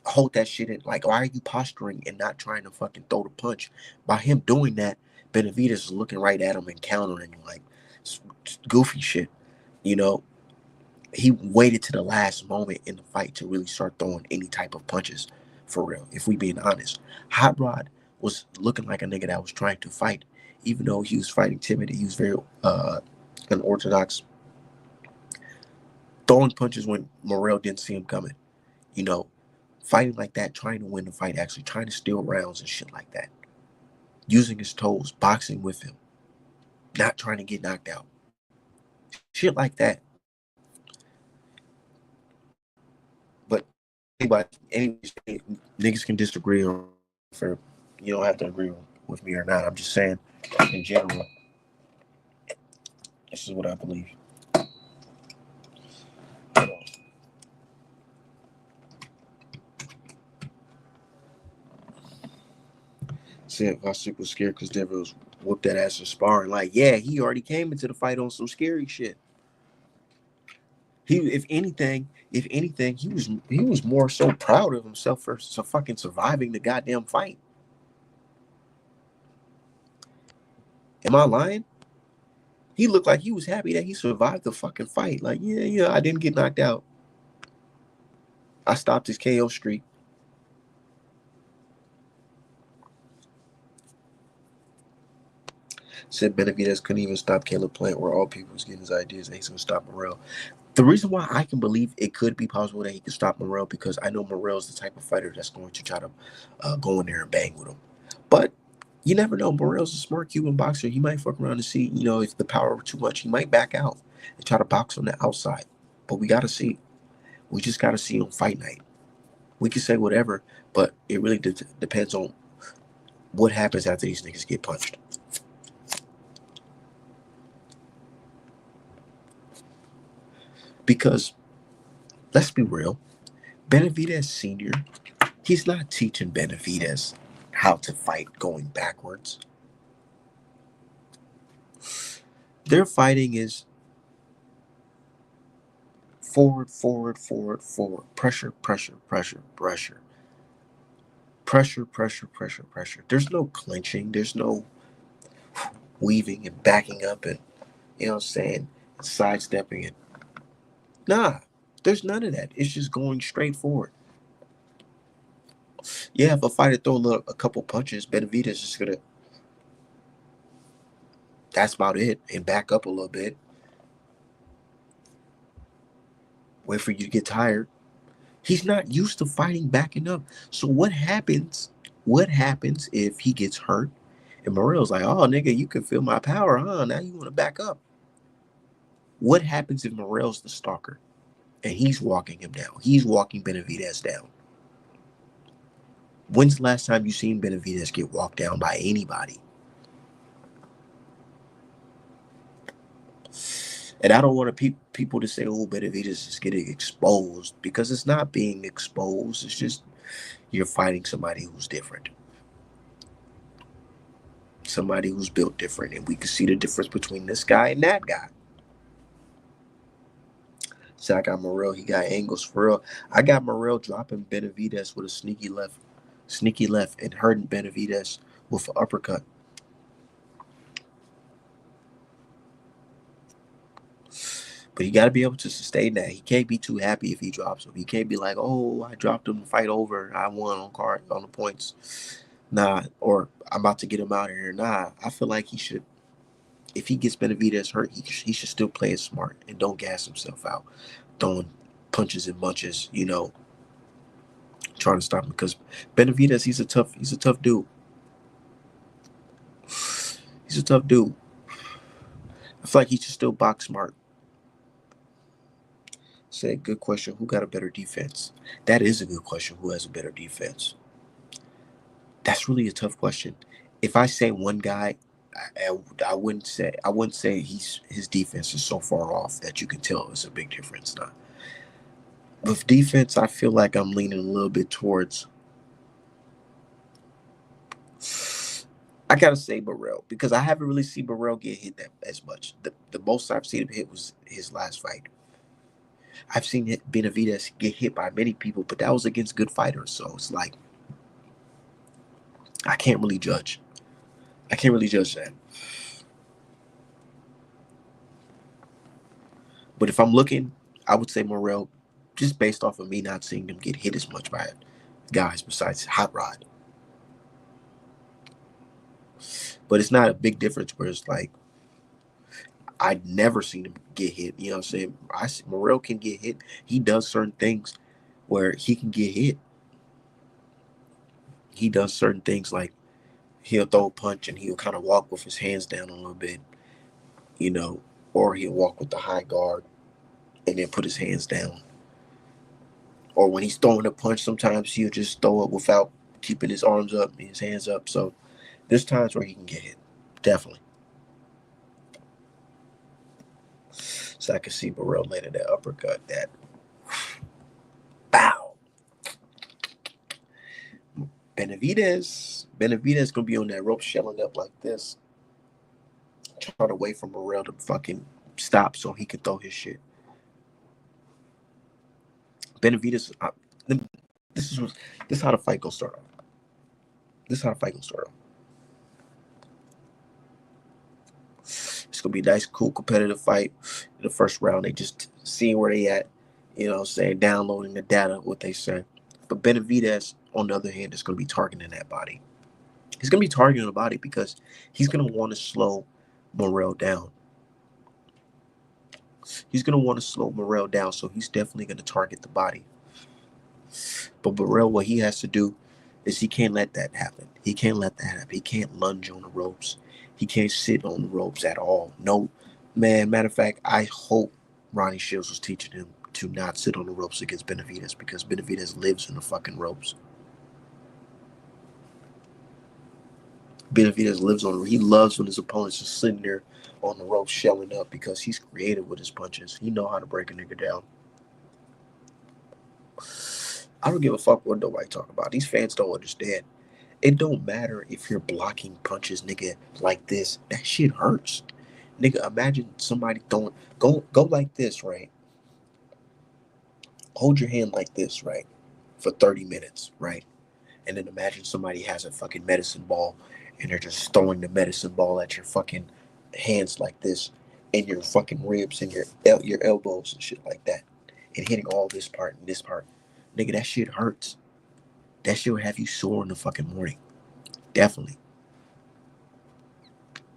hold that shit in. Like, why are you posturing and not trying to fucking throw the punch? By him doing that, Benavidez is looking right at him and countering like goofy shit. You know, he waited to the last moment in the fight to really start throwing any type of punches for real, if we being honest. Hot Rod was looking like a nigga that was trying to fight, even though he was fighting timid. He was very unorthodox, throwing punches when Morrell didn't see him coming. You know, fighting like that, trying to win the fight, actually trying to steal rounds and shit like that. Using his toes, boxing with him, not trying to get knocked out. Shit like that. But anyways, niggas can disagree on for you don't have to agree with me or not. I'm just saying in general, this is what I believe. Said Vasek was scared because Denver was whooped that ass in sparring. Like, yeah, he already came into the fight on some scary shit. He, if anything, he was more so proud of himself for fucking surviving the goddamn fight. Am I lying? He looked like he was happy that he survived the fucking fight. Like, yeah, I didn't get knocked out. I stopped his KO streak. Said Benavidez couldn't even stop Caleb Plant, where all people was getting his ideas that he's going to stop Morrell. The reason why I can believe it could be possible that he could stop Morrell because I know Morrell's the type of fighter that's going to try to go in there and bang with him. But you never know. Morrell's a smart Cuban boxer. He might fuck around and see, if the power were too much, he might back out and try to box on the outside. But we got to see. We just got to see on fight night. We can say whatever, but it really depends on what happens after these niggas get punched. Because let's be real, Benavidez Sr., he's not teaching Benavidez how to fight going backwards. Their fighting is forward, forward, forward, forward, pressure, pressure, pressure, pressure, Pressure, pressure, pressure, pressure. There's no clinching. There's no weaving and backing up and, you know what I'm saying, sidestepping it. Nah, there's none of that. It's just going straight forward. Yeah, if a fighter throw a couple punches, Benavidez is just gonna. That's about it, and back up a little bit. Wait for you to get tired. He's not used to fighting backing up. So what happens? What happens if he gets hurt? And Morrell's like, "Oh, nigga, you can feel my power, huh? Now you want to back up." What happens if Morrell's the stalker and he's walking him down? He's walking Benavidez down. When's the last time you seen Benavidez get walked down by anybody? And I don't want people to say, "Oh, Benavidez is getting exposed," because it's not being exposed. It's just you're fighting somebody who's different, somebody who's built different, and we can see the difference between this guy and that guy. So I got Morrell. He got angles for real. I got Morrell dropping Benavidez with a sneaky left, and hurting Benavidez with an uppercut. But he got to be able to sustain that. He can't be too happy if he drops him. He can't be like, "Oh, I dropped him, fight over. I won on the points." Nah, or I'm about to get him out of here. Nah, I feel like he should. If he gets Benavidez hurt, he should still play it smart and don't gas himself out, throwing punches and bunches. Trying to stop him because Benavidez, he's a tough dude. He's a tough dude. I feel like he should still box smart. Say, good question. Who got a better defense? That is a good question. Who has a better defense? That's really a tough question. If I say one guy, I wouldn't say his defense is so far off that you can tell it's a big difference. Now, with defense, I feel like I'm leaning a little bit towards. I gotta say Morrell because I haven't really seen Morrell get hit that as much. The most I've seen him hit was his last fight. I've seen Benavidez get hit by many people, but that was against good fighters. So it's like I can't really judge. I can't really judge that. But if I'm looking, I would say Morrell, just based off of me not seeing them get hit as much by guys besides Hot Rod. But it's not a big difference where it's like I'd never seen him get hit. You know what I'm saying? Morrell can get hit. He does certain things where he can get hit. He does certain things like he'll throw a punch and he'll kind of walk with his hands down a little bit, or he'll walk with the high guard and then put his hands down. Or when he's throwing a punch, sometimes he'll just throw it without keeping his arms up and his hands up. So there's times where he can get hit. Definitely. So I can see Morrell landing that uppercut, that bow. Benavidez gonna be on that rope shelling up like this, trying to wait for Morrell to fucking stop so he can throw his shit. Benavidez, this is how the fight gonna start off. It's gonna be a nice, cool, competitive fight. In the first round, they just seeing where they at, saying downloading the data, what they say. But Benavidez, on the other hand, is gonna be targeting that body. He's gonna be targeting the body because he's gonna want to slow Morrell down. So he's definitely gonna target the body. But Morrell, what he has to do is he can't let that happen. He can't lunge on the ropes. He can't sit on the ropes at all. No, man. Matter of fact, I hope Ronnie Shields was teaching him to not sit on the ropes against Benavidez because Benavidez lives in the fucking ropes. Benavidez he loves when his opponent's just sitting there on the ropes shelling up because he's creative with his punches. He know how to break a nigga down. I don't give a fuck what nobody talk about. These fans don't understand. It don't matter if you're blocking punches, nigga, like this. That shit hurts. Nigga, imagine somebody go like this, right? Hold your hand like this, right? For 30 minutes, right? And then imagine somebody has a fucking medicine ball and they're just throwing the medicine ball at your fucking hands like this, and your fucking ribs and your elbows and shit like that, and hitting all this part and this part. Nigga, that shit hurts. That shit would have you sore in the fucking morning. Definitely.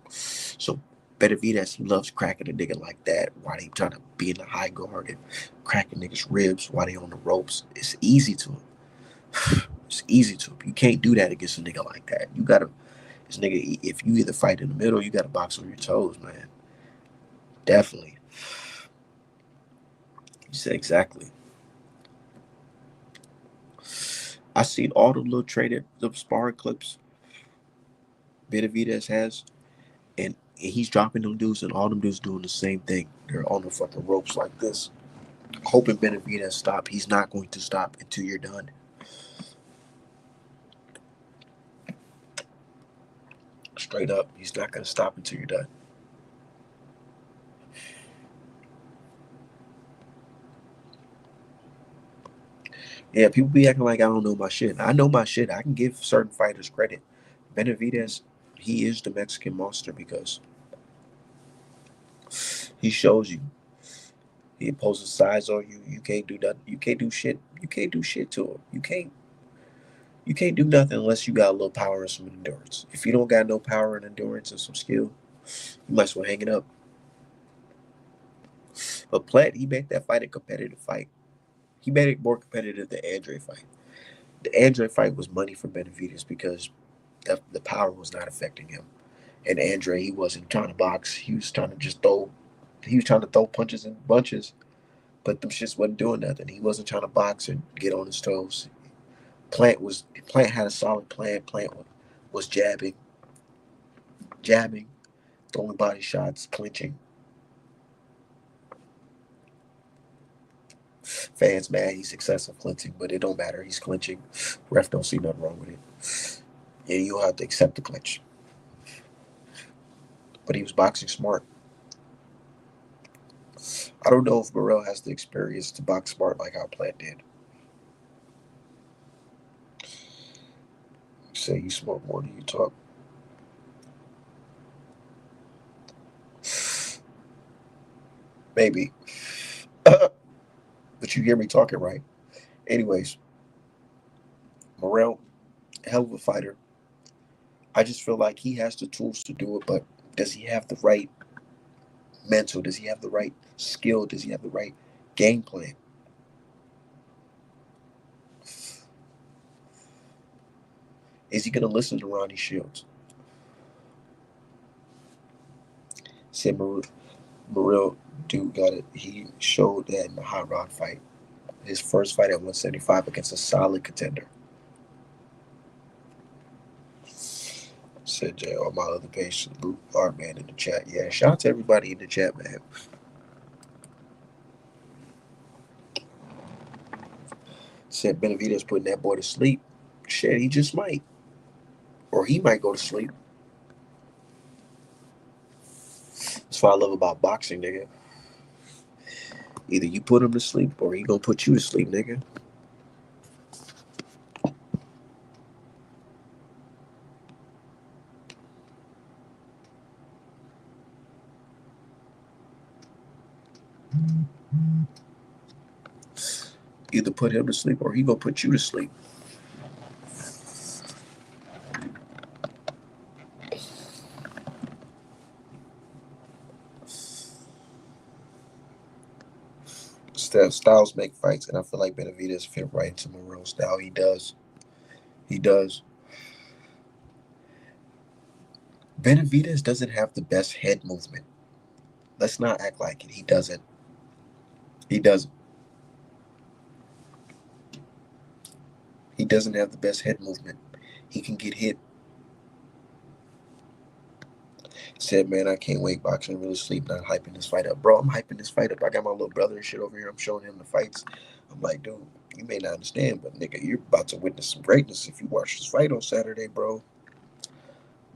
So Benavidez, he loves cracking a nigga like that while he trying to be in the high guard and cracking niggas' ribs while they on the ropes. It's easy to him. It's easy to him. You can't do that against a nigga like that. You gotta, this nigga, if you either fight in the middle, you gotta box on your toes, man. Definitely. You said exactly. I seen all the little traded the sparring clips Benavidez has, and he's dropping them dudes, and all them dudes doing the same thing. They're on the fucking ropes like this, hoping Benavidez stop. He's not going to stop until you're done. Straight up, he's not going to stop until you're done. Yeah, people be acting like I don't know my shit. I know my shit. I can give certain fighters credit. Benavidez, he is the Mexican monster because he shows you. He imposes size on you. You can't do nothing. You can't do shit. You can't do shit to him. You can't. You can't do nothing unless you got a little power and some endurance. If you don't got no power and endurance and some skill, you might as well hang it up. But Platt, he made that fight a competitive fight. He made it more competitive than Andre fight. The Andre fight was money for Benavidez because the power was not affecting him. And Andre, he wasn't trying to box. He was trying to just throw. He was trying to throw punches and bunches, but them shits wasn't doing nothing. He wasn't trying to box and get on his toes. Plant had a solid plan. Plant was jabbing, throwing body shots, clinching. Fans mad he's excessive clinching, but it don't matter. He's clinching. Ref don't see nothing wrong with it. Yeah, you'll have to accept the clinch. But he was boxing smart. I don't know if Morrell has the experience to box smart like how Plant did. You say you smoke more than you talk. Maybe. But you hear me talking right. Anyways, Morrell, hell of a fighter. I just feel like he has the tools to do it, but does he have the right mental? Does he have the right skill? Does he have the right game plan? Is he going to listen to Ronnie Shields? Said Morrell dude got it. He showed that in the Hot Rod fight. His first fight at 175 against a solid contender. Said Jay on my other page, Luke Artman in the chat. Yeah, shout out to everybody in the chat, man. Said Benavidez putting that boy to sleep. Shit, he just might. Or he might go to sleep. That's what I love about boxing, nigga. Either you put him to sleep or he gonna put you to sleep, nigga. Either put him to sleep or he gonna put you to sleep. Styles make fights, and I feel like Benavidez fit right into Morrell's style. He does. He does. Benavidez doesn't have the best head movement. Let's not act like it. He doesn't. He doesn't. He doesn't have the best head movement. He can get hit. Said, man, I can't wait. Boxing really sleep, not hyping this fight up. Bro, I'm hyping this fight up. I got my little brother and shit over here. I'm showing him the fights. I'm like, dude, you may not understand, but nigga, you're about to witness some greatness if you watch this fight on Saturday, bro.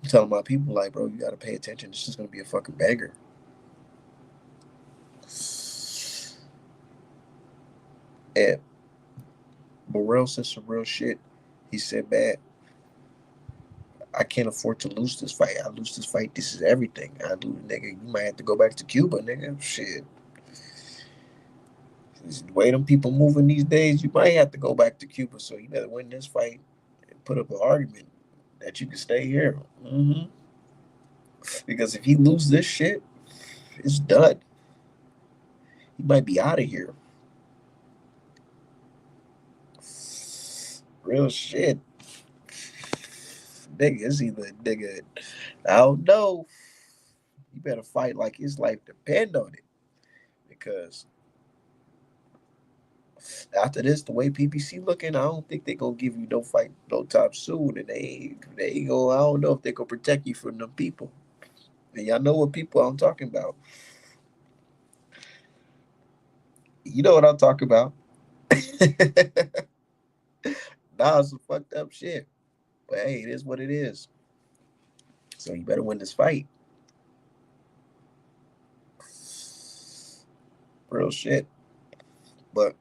I'm telling my people, like, bro, you got to pay attention. This is going to be a fucking banger. And Morrell said some real shit. He said, "Man, I can't afford to lose this fight. I lose this fight. This is everything. I lose, nigga. You might have to go back to Cuba, nigga. Shit. The way them people moving these days, you might have to go back to Cuba. So you better win this fight and put up an argument that you can stay here. Because if he lose this shit, it's done. He might be out of here. Real shit, nigga. It's either nigga. I don't know. You better fight like his life depend on it. Because after this, the way PBC looking, I don't think they gonna give you no fight no time soon, and they ain't gonna. I don't know if they gonna protect you from them people. And y'all know what people I'm talking about. You know what I'm talking about. Nah, some fucked up shit. But hey, it is what it is. So you better win this fight. Real shit. But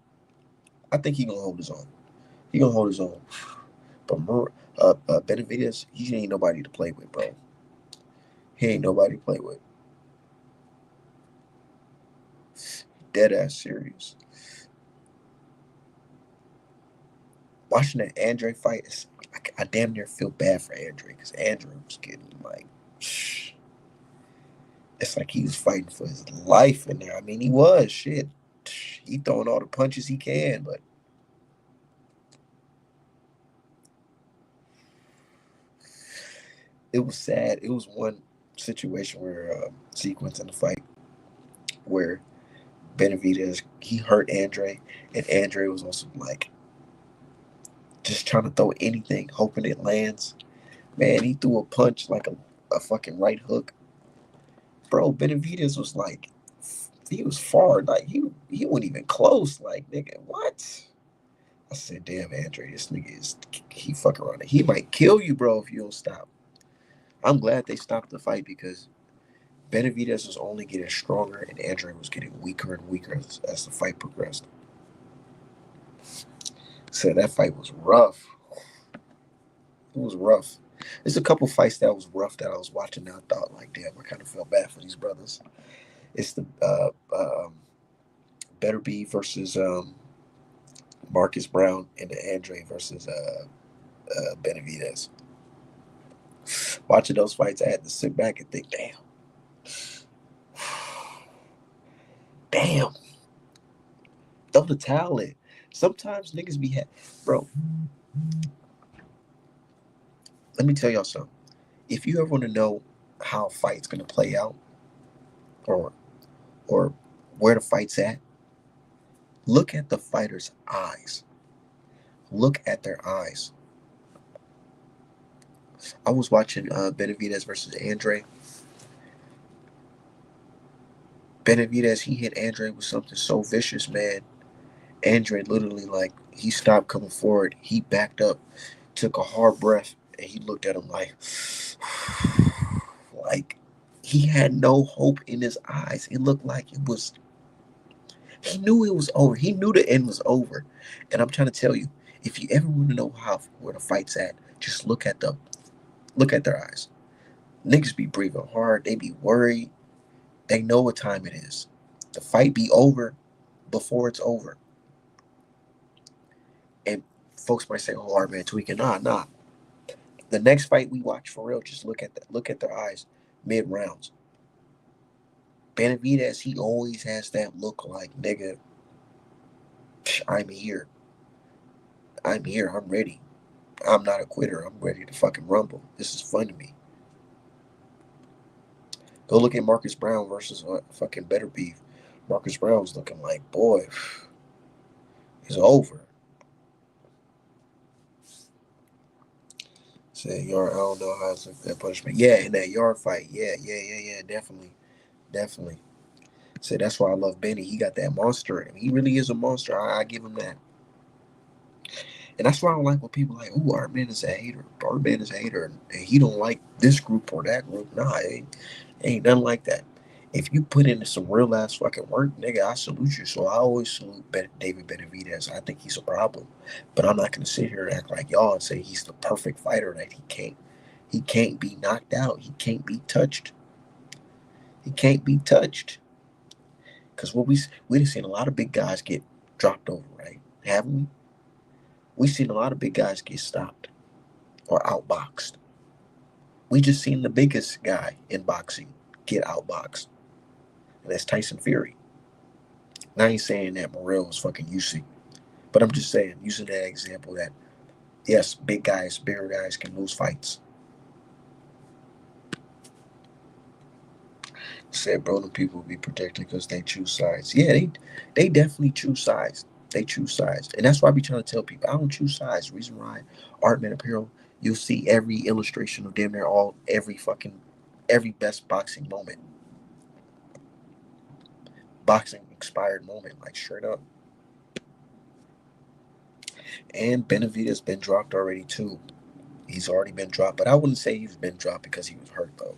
I think he gonna hold his own. He gonna hold his own. But Benavidez, he ain't nobody to play with, bro. He ain't nobody to play with. Dead ass serious. Watching that Andre fight, I damn near feel bad for Andre because Andre was getting like, it's like he was fighting for his life in there. I mean, he was shit. He throwing all the punches he can, but it was sad. It was one situation where sequence in the fight where Benavidez he hurt Andre, and Andre was also like just trying to throw anything, hoping it lands. Man, he threw a punch like a fucking right hook. Bro, Benavidez was like, he was far. Like, he wasn't even close. Like, nigga, what? I said, damn, Andre, this nigga he fucking around. He might kill you, bro, if you don't stop. I'm glad they stopped the fight because Benavidez was only getting stronger and Andre was getting weaker and weaker as the fight progressed. So that fight was rough. It was rough. There's a couple fights that was rough that I was watching and I thought, like, damn, I kind of felt bad for these brothers. It's the Better Be versus Marcus Brown and the Andre versus Benavidez. Watching those fights, I had to sit back and think, damn, throw the towel in. Sometimes niggas be bro. Let me tell y'all something. If you ever want to know how a fight's gonna play out, or where the fight's at, look at the fighter's eyes. Look at their eyes. I was watching Benavidez versus Andre. Benavidez, he hit Andre with something so vicious, man. Andre literally, like, he stopped coming forward. He backed up, took a hard breath, and he looked at him like he had no hope in his eyes. It looked like it was, he knew it was over. He knew the end was over. And I'm trying to tell you, if you ever want to know where the fight's at, just look at their eyes. Niggas be breathing hard. They be worried. They know what time it is. The fight be over before it's over. And folks might say, "Oh, our man tweaking." Nah. The next fight we watch for real, just look at their eyes mid rounds. Benavidez, he always has that look like, nigga, I'm here. I'm here. I'm ready. I'm not a quitter. I'm ready to fucking rumble. This is fun to me. Go look at Marcus Brown versus fucking Better Beef. Marcus Brown's looking like, boy, it's over. Say yard, I don't know how to look that punishment. Yeah, in that yard fight. Yeah, definitely. Say that's why I love Benny. He got that monster in him. He really is a monster. I give him that. And that's why I don't like when people like, "Ooh, our man is a hater. Our man is a hater, and he don't like this group or that group." Nah, it ain't nothing like that. If you put in some real ass fucking work, nigga, I salute you. So I always salute David Benavidez. I think he's a problem, but I'm not gonna sit here and act like y'all and say he's the perfect fighter that he can't. He can't be knocked out. He can't be touched. He can't be touched. Cause what we've seen a lot of big guys get dropped over, right? Haven't we? We've seen a lot of big guys get stopped or outboxed. We just seen the biggest guy in boxing get outboxed, and that's Tyson Fury. And I ain't saying that Morrell was fucking Usyk, but I'm just saying, using that example that yes, bigger guys can lose fights. Said, bro, them people be protected because they choose sides. Yeah, they definitely choose sides. They choose sides, and that's why I be trying to tell people I don't choose sides. The reason why Art Man Apparel, you'll see every illustration of damn near every best boxing moment, boxing inspired moment, like straight up. And Benavidez been dropped already too. He's already been dropped, but I wouldn't say he's been dropped because he was hurt though.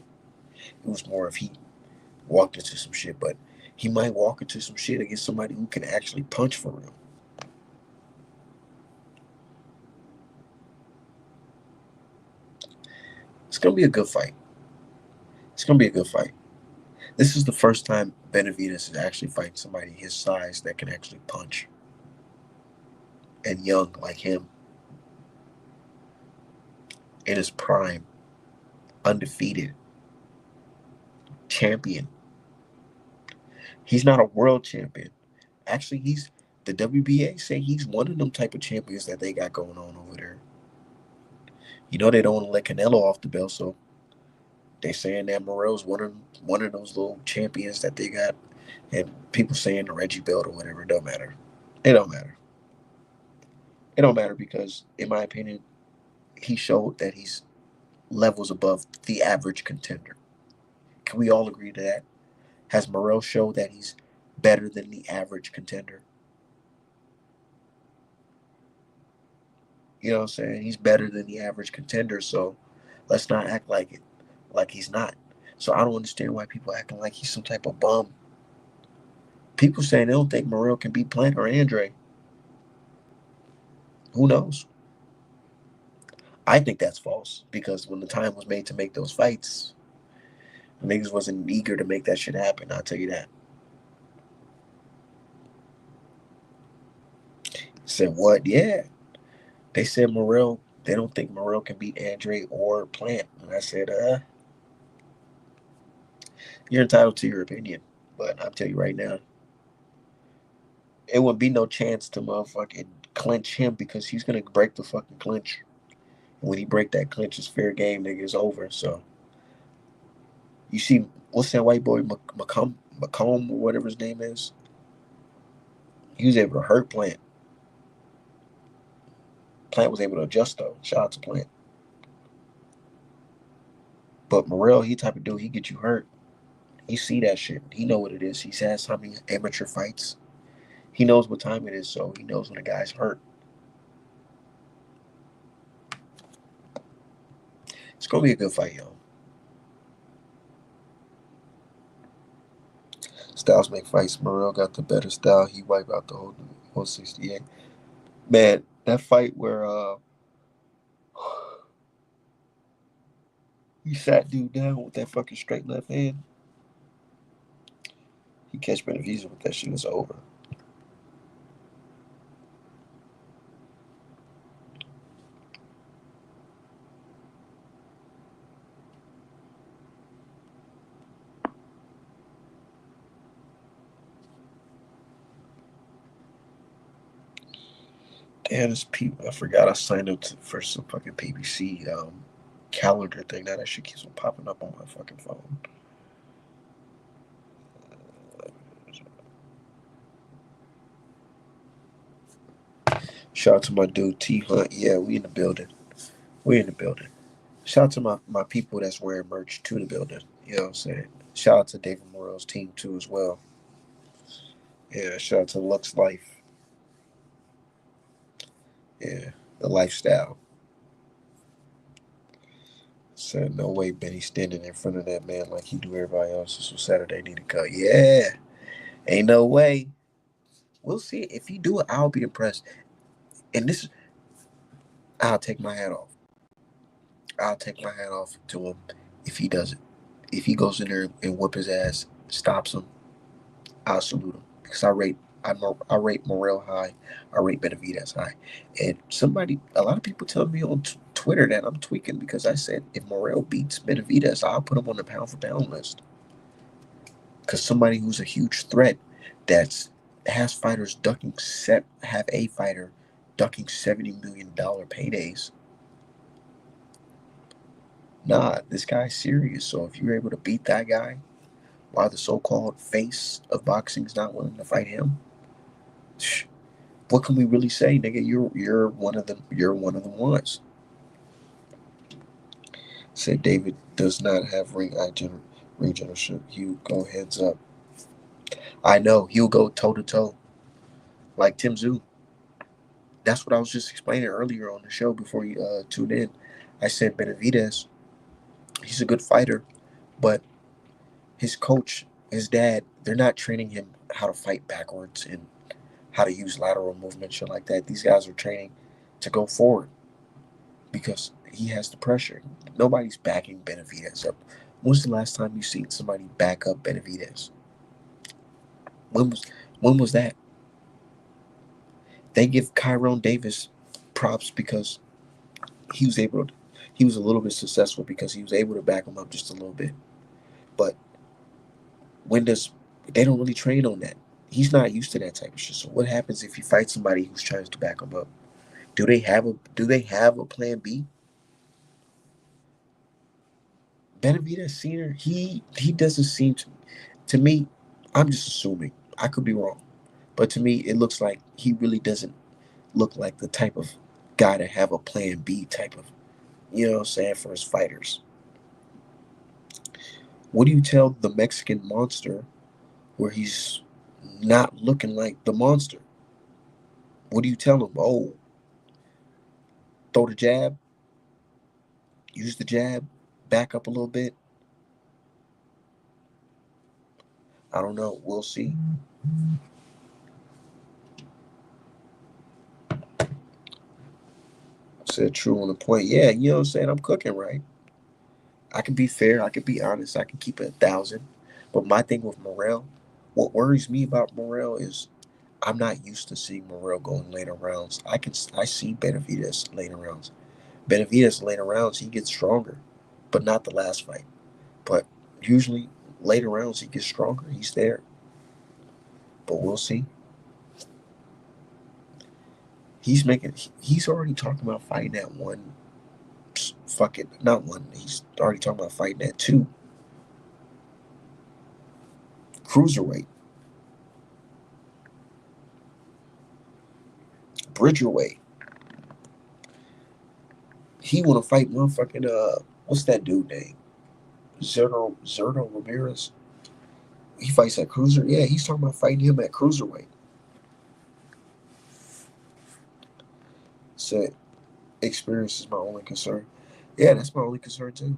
It was more if he walked into some shit, but he might walk into some shit against somebody who can actually punch for real. It's gonna be a good fight. It's gonna be a good fight. This is the first time Benavidez is actually fighting somebody his size that can actually punch and young like him in his prime, undefeated champion. He's not a world champion. Actually, he's the WBA say he's one of them type of champions that they got going on over there. You know they don't want to let Canelo off the belt, so they saying that Morrell's one of those little champions that they got, and people saying the Reggie belt or whatever. It don't matter. It don't matter. It don't matter because, in my opinion, he showed that he's levels above the average contender. Can we all agree to that? Has Morrell showed that he's better than the average contender? You know what I'm saying? He's better than the average contender, so let's not act like it, like he's not. So I don't understand why people acting like he's some type of bum. People saying they don't think Morrell can beat Plant or Andre. Who knows? I think that's false because when the time was made to make those fights, niggas wasn't eager to make that shit happen. I'll tell you that. Said what? Yeah. They said Morrell, they don't think Morrell can beat Andre or Plant. And I said, you're entitled to your opinion. But I'll tell you right now, it wouldn't be no chance to motherfucking clinch him because he's gonna break the fucking clinch. And when he break that clinch, it's fair game, nigga. It's over. So you see, what's that white boy McComb or whatever his name is? He was able to hurt Plant. Plant was able to adjust though. Shout out to Plant. But Morrell, he type of dude, he get you hurt. He see that shit. He know what it is. He's had so many amateur fights. He knows what time it is, so he knows when a guy's hurt. It's gonna be a good fight, yo. Styles make fights. Morrell got the better style. He wiped out the whole 168. Man, that fight where he sat dude down with that fucking straight left hand. He catch Benavidez with that shit. It's over. Damn, this people. I forgot I signed up for some fucking PBC calendar thing. Now that shit keeps on popping up on my fucking phone. Shout out to my dude T Hunt. Yeah, we in the building. We in the building. Shout out to my people that's wearing merch to the building. You know what I'm saying? Shout out to David Morrell's team too as well. Yeah, shout out to Lux Life. Yeah, the lifestyle. Said no way Benny standing in front of that man like he do everybody else. So Saturday need to cut. Yeah. Ain't no way. We'll see. If he do it, I'll be impressed. And this I'll take my hat off. I'll take my hat off to him if he does it. If he goes in there and whip his ass, stops him, I'll salute him because I rate Morrell high. I rate Benavidez high. And a lot of people tell me on Twitter that I'm tweaking because I said if Morrell beats Benavidez, I'll put him on the pound for pound list. Because somebody who's a huge threat that's has fighters have a fighter ducking $70 million paydays. Nah, this guy's serious. So if you're able to beat that guy while the so-called face of boxing is not willing to fight him, what can we really say, nigga? You're one of them. You're one of the ones. Said David does not have ring generation. He'll go heads up. I know he'll go toe to toe like Tim Zoo. That's what I was just explaining earlier on the show before you tuned in. I said Benavidez, he's a good fighter, but his coach, his dad, they're not training him how to fight backwards and how to use lateral movement, shit like that. These guys are training to go forward because he has the pressure. Nobody's backing Benavidez up. When's the last time you seen somebody back up Benavidez? When was when was that? They give Kyron Davis props because he was able to, he was a little bit successful because he was able to back him up just a little bit. But when does they don't really train on that. He's not used to that type of shit. So what happens if you fight somebody who's trying to back him up? Do they have a plan B? Benavidez Senior, he doesn't seem to me. I'm just assuming. I could be wrong, but to me, it looks like he really doesn't look like the type of guy to have a plan B type of, you know what I'm saying, for his fighters. What do you tell the Mexican monster where he's not looking like the monster? What do you tell him? Oh, throw the jab, use the jab, back up a little bit. I don't know. We'll see. Said true on the point. Yeah, you know what I'm saying? I'm cooking right. I can be fair. I can be honest. I can keep it 1,000. But my thing with Morrell, what worries me about Morrell is I'm not used to seeing Morrell go in later rounds. I see Benavidez later rounds. Benavidez later rounds he gets stronger, but not the last fight. But usually later rounds he gets stronger. He's there. But we'll see. He's already talking about fighting at one fucking not one. He's already talking about fighting at two. Cruiserweight. Bridgerweight. He wanna fight motherfucking what's that dude name? Zerto Ramirez. He fights at cruiser. Yeah, he's talking about fighting him at cruiserweight. Said experience is my only concern. Yeah, that's my only concern too.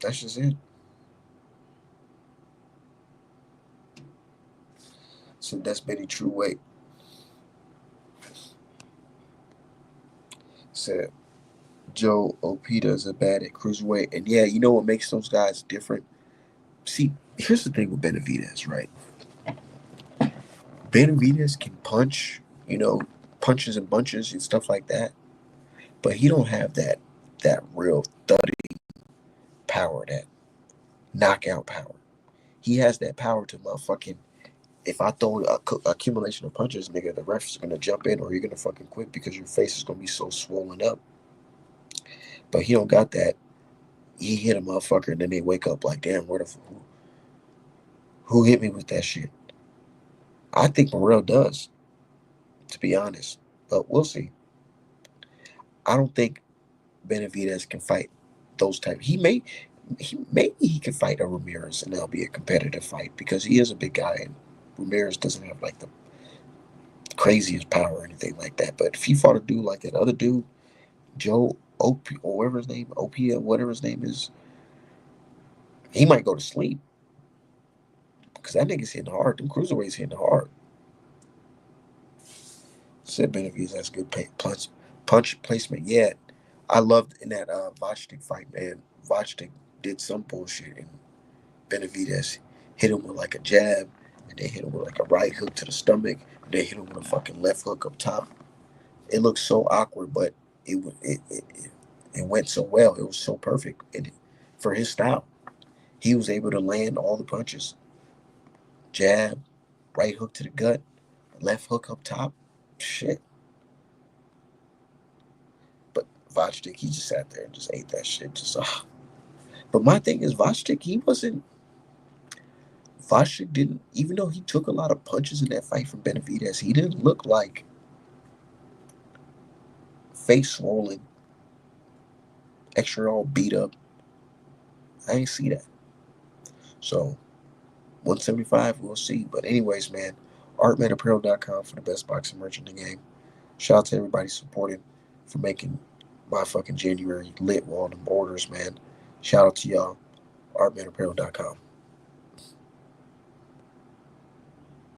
That's just it. So that's Benny True Weight. Said Joe Opita is a bad at cruiserweight. And yeah, you know what makes those guys different? See, here's the thing with Benavidez, right? Benavidez can punch, punches and bunches and stuff like that, but he don't have that real thudding power, that knockout power. He has that power to motherfucking. If I throw a accumulation of punches, nigga, the ref's gonna jump in or you're gonna fucking quit because your face is gonna be so swollen up. But he don't got that. He hit a motherfucker and then they wake up like, damn, who hit me with that shit? I think Morrell does, to be honest. But we'll see. I don't think Benavidez can fight those type. Maybe he can fight a Ramirez and that'll be a competitive fight because he is a big guy and Ramirez doesn't have like the craziest power or anything like that. But if he fought a dude like that other dude, Joe OP or whatever his name, OP, whatever his name is, he might go to sleep because that nigga's hitting hard. Them cruiserweights hitting hard. Said Benavidez has good punch placement. Yeah, I loved in that Vachtik fight, man. Vachtik did some bullshit, and Benavidez hit him with like a jab, and they hit him with like a right hook to the stomach, and they hit him with a fucking left hook up top. It looked so awkward, but it went so well. It was so perfect for his style. He was able to land all the punches, jab, right hook to the gut, left hook up top. Shit. But Vachtik, he just sat there and just ate that shit. But my thing is, Vachtik didn't, even though he took a lot of punches in that fight from Benavidez, he didn't look like face swollen, extra all beat up. I ain't see that. So 175, we'll see. But anyways, man, artmanapparel.com for the best boxing merch in the game. Shout out to everybody supporting for making my fucking January lit with all the orders, man. Shout out to y'all. artmanapparel.com.